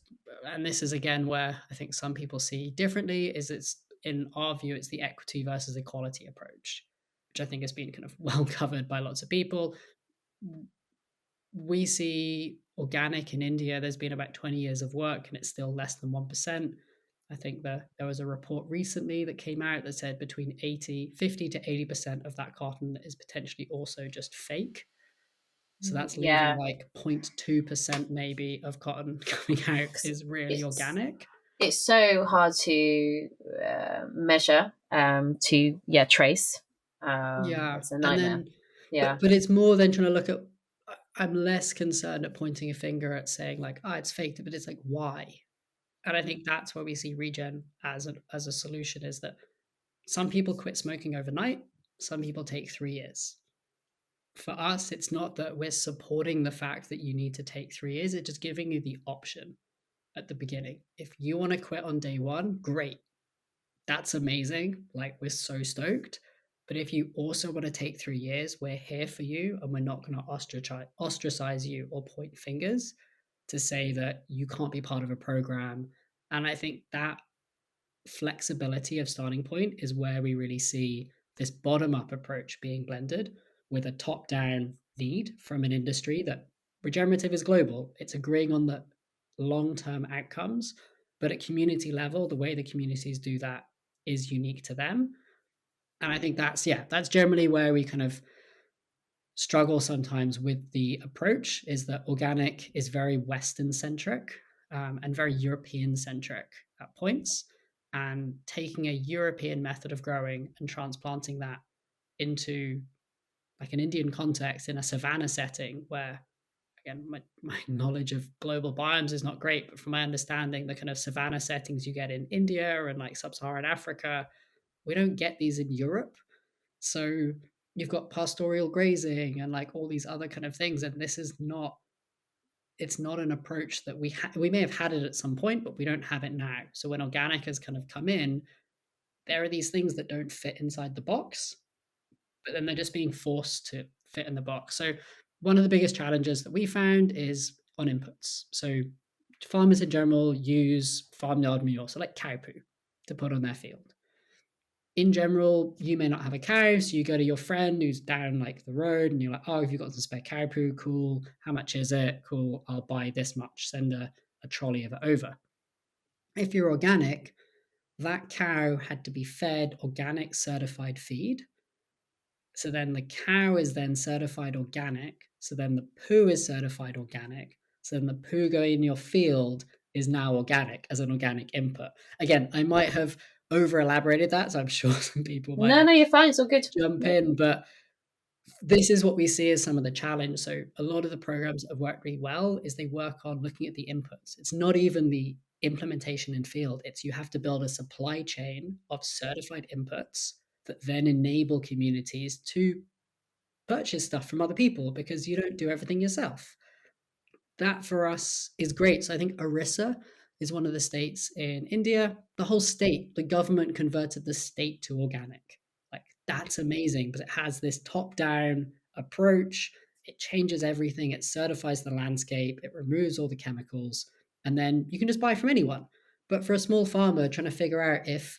and this is again where I think some people see differently, is it's in our view, it's the equity versus equality approach, which I think has been kind of well covered by lots of people. We see organic in India, there's been about 20 years of work and it's still less than 1%. I think there was a report recently that came out that said between 50 to 80% of that cotton is potentially also just fake. So that's leaving Yeah, like 0.2% maybe of cotton coming out is really it's organic. it's so hard to measure, to trace. Yeah. It's a And nightmare. then, Yeah. but it's more than trying to look at, I'm less concerned at pointing a finger at saying like, ah, it's faked, but it's like, why? And I think that's where we see regen as a solution, is that some people quit smoking overnight, some people take 3 years. For us, it's not that we're supporting the fact that you need to take 3 years, it's just giving you the option at the beginning. If you want to quit on day one, great. That's amazing. Like, we're so stoked. But if you also want to take 3 years, we're here for you and we're not going to ostracize you or point fingers to say that you can't be part of a program. And I think that flexibility of starting point is where we really see this bottom up approach being blended with a top down need from an industry that regenerative is global. It's agreeing on the long term outcomes, but at community level, the way the communities do that is unique to them. And I think that's generally where we kind of struggle sometimes with the approach, is that organic is very Western centric and very European centric at points. And taking a European method of growing and transplanting that into like an Indian context in a savanna setting where, again, my knowledge of global biomes is not great, but from my understanding, the kind of savanna settings you get in India and like sub-Saharan Africa, we don't get these in Europe. So you've got pastoral grazing and like all these other kind of things, and this is not, it's not an approach that we may have had it at some point, but we don't have it now. So when organic has kind of come in, there are these things that don't fit inside the box, but then they're just being forced to fit in the box. So one of the biggest challenges that we found is on inputs. So farmers in general use farmyard manure, so like cow poo, to put on their field. In general, you may not have a cow, so you go to your friend who's down like the road and you're like, oh, have you got some spare cow poo? Cool. How much is it? Cool. I'll buy this much. Send a trolley of it over. If you're organic, that cow had to be fed organic certified feed. So then the cow is then certified organic. So then the poo is certified organic. So then the poo going in your field is now organic as an organic input. Again, I might have over elaborated that, so I'm sure some people might No, you're fine. It's all good. jump in, but this is what we see as some of the challenge. So a lot of the programs that have worked really well is they work on looking at the inputs. It's not even the implementation in field. It's you have to build a supply chain of certified inputs that then enable communities to purchase stuff from other people because you don't do everything yourself. That for us is great. So I think Orissa is one of the states in India. The whole state, the government converted the state to organic. Like, that's amazing, but it has this top down approach. It changes everything. It certifies the landscape. It removes all the chemicals. And then you can just buy from anyone. But for a small farmer trying to figure out if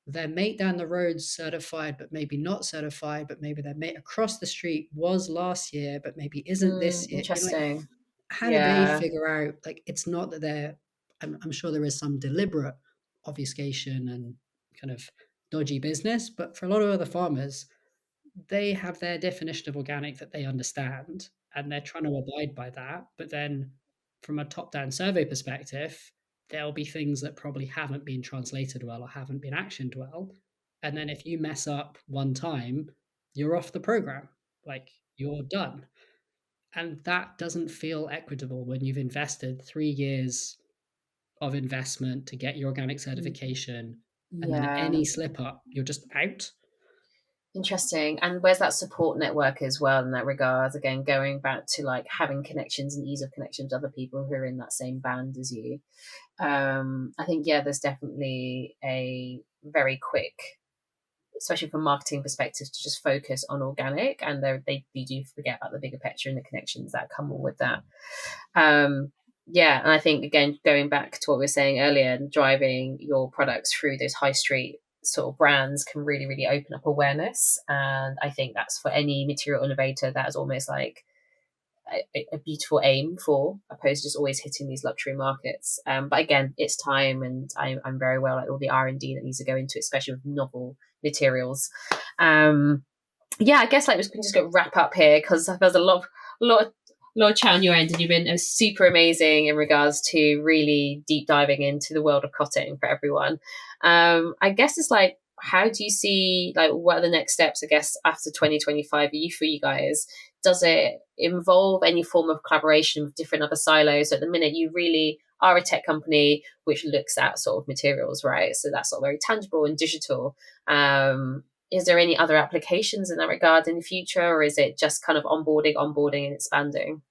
their mate down the road's certified, but maybe not certified, but maybe their mate across the street was last year, but maybe isn't this year, you know, like, Interesting. how do they Yeah. figure out, like, it's not that I'm sure there is some deliberate obfuscation and kind of dodgy business, but for a lot of other farmers, they have their definition of organic that they understand and they're trying to abide by that. But then from a top down survey perspective, there'll be things that probably haven't been translated well or haven't been actioned well. And then if you mess up one time, you're off the program, like, you're done. And that doesn't feel equitable when you've invested 3 years of investment to get your organic certification, and then Yeah. any slip up, you're just out. Interesting. And where's that support network as well in that regard? Again, going back to like having connections and ease of connections with other people who are in that same band as you. I think, yeah, there's definitely a very quick, especially from a marketing perspective, to just focus on organic, and they do forget about the bigger picture and the connections that come on with that. Yeah, and I think, again, going back to what we were saying earlier, driving your products through those high street sort of brands can really, really open up awareness. And I think that's for any material innovator, that is almost like a beautiful aim for, opposed to just always hitting these luxury markets. But again, it's time, and I'm very well at all the R&D that needs to go into it, especially with novel materials. Yeah, I guess like we can just go wrap up here, because there's a lot of chat on your end, and you've been super amazing in regards to really deep diving into the world of cotton for everyone. I guess it's like, how do you see, like, what are the next steps, I guess, after 2025 for you guys? Does it involve any form of collaboration with different other silos? So at the minute, you really are a tech company which looks at sort of materials, right? So that's sort of very tangible and digital. Is there any other applications in that regard in the future, or is it just kind of onboarding and expanding?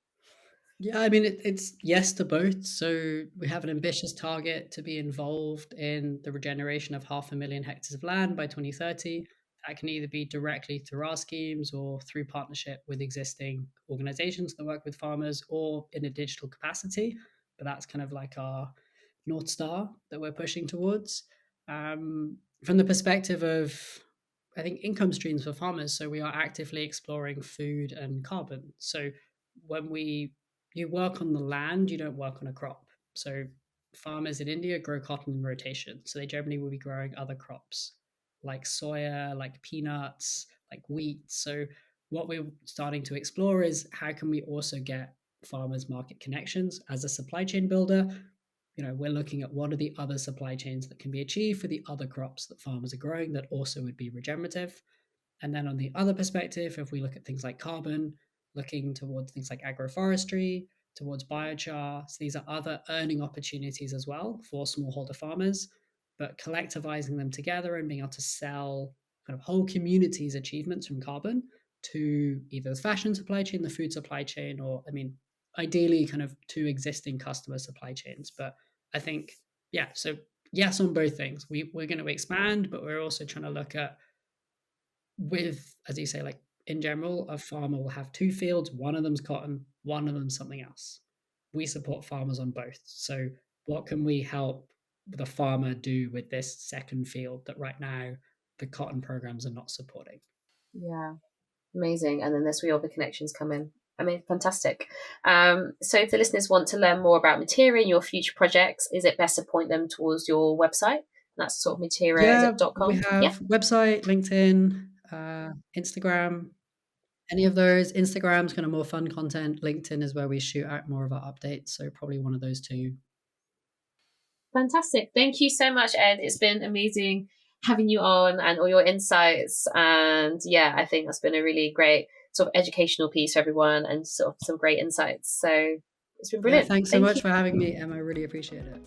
Yeah, I mean, it's yes to both. So we have an ambitious target to be involved in the regeneration of 500,000 hectares of land by 2030. That can either be directly through our schemes or through partnership with existing organizations that work with farmers, or in a digital capacity. But that's kind of like our North Star that we're pushing towards. From the perspective of, I think, income streams for farmers, so we are actively exploring food and carbon. So when you work on the land, you don't work on a crop. So farmers in India grow cotton in rotation. So they generally will be growing other crops like soya, like peanuts, like wheat. So what we're starting to explore is, how can we also get farmers market connections as a supply chain builder? We're looking at what are the other supply chains that can be achieved for the other crops that farmers are growing that also would be regenerative. And then on the other perspective, if we look at things like carbon, looking towards things like agroforestry, towards biochar, so these are other earning opportunities as well for smallholder farmers, but collectivizing them together and being able to sell kind of whole communities' achievements from carbon to either the fashion supply chain, the food supply chain, or, I mean, ideally kind of to existing customer supply chains. But I think, yeah, so yes on both things. We're going to expand, but we're also trying to look at, with, as you say, like in general, a farmer will have two fields. One of them's cotton, one of them's something else. We support farmers on both. So what can we help the farmer do with this second field that right now the cotton programs are not supporting? Yeah, amazing. And then there's where all the connections come in. I mean, fantastic. So if the listeners want to learn more about Materra and your future projects, is it best to point them towards your website? That's sort of Materra, Yeah, is it .com? we have Yeah. website, LinkedIn, Instagram, any of those. Instagram's kind of more fun content. LinkedIn is where we shoot out more of our updates. So probably one of those two. Fantastic. Thank you so much, Ed. It's been amazing having you on and all your insights. And yeah, I think that's been a really great sort of educational piece for everyone, and sort of some great insights. So it's been brilliant. Yeah, thanks so much for having me, Emma. I really appreciate it.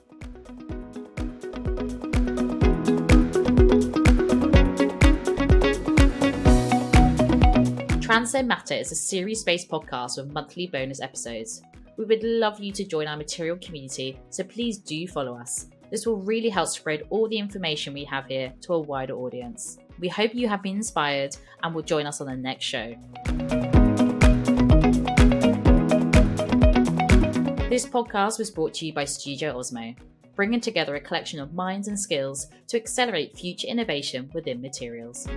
Transcend Matter is a series-based podcast with monthly bonus episodes. We would love you to join our material community, so please do follow us. This will really help spread all the information we have here to a wider audience. We hope you have been inspired and will join us on the next show. This podcast was brought to you by Studio Osmo, bringing together a collection of minds and skills to accelerate future innovation within materials.